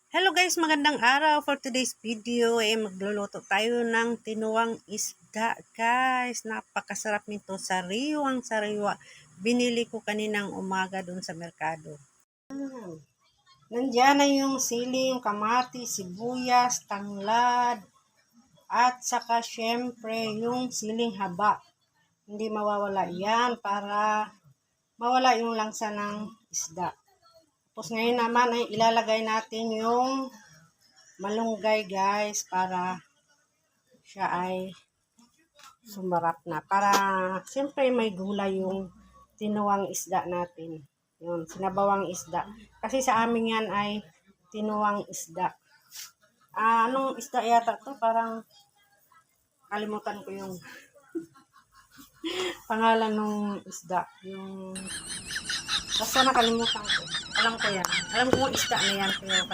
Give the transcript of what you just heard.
Hello guys, magandang araw. For today's video magluluto tayo ng tinuwang isda guys. Napakasarap nito, sariwang-sariwa. Binili ko kaninang umaga doon sa merkado. Nandiyan na yung sili, yung kamati, sibuyas, tanglad, at saka syempre yung siling haba. Hindi mawawala yan para mawala yung langsa ng isda. Tapos ngayon naman ay ilalagay natin yung malunggay guys para siya ay sumarap na. Para siyempre may gulay yung tinuwang isda natin. Yun, sinabawang isda. Kasi sa amin yan ay tinuwang isda. Anong isda yata to? Parang kalimutan ko yung pangalan ng isda. Yung basta nakalimutan ko. Alam ko yan. Alam ko yung isda na yan. Pero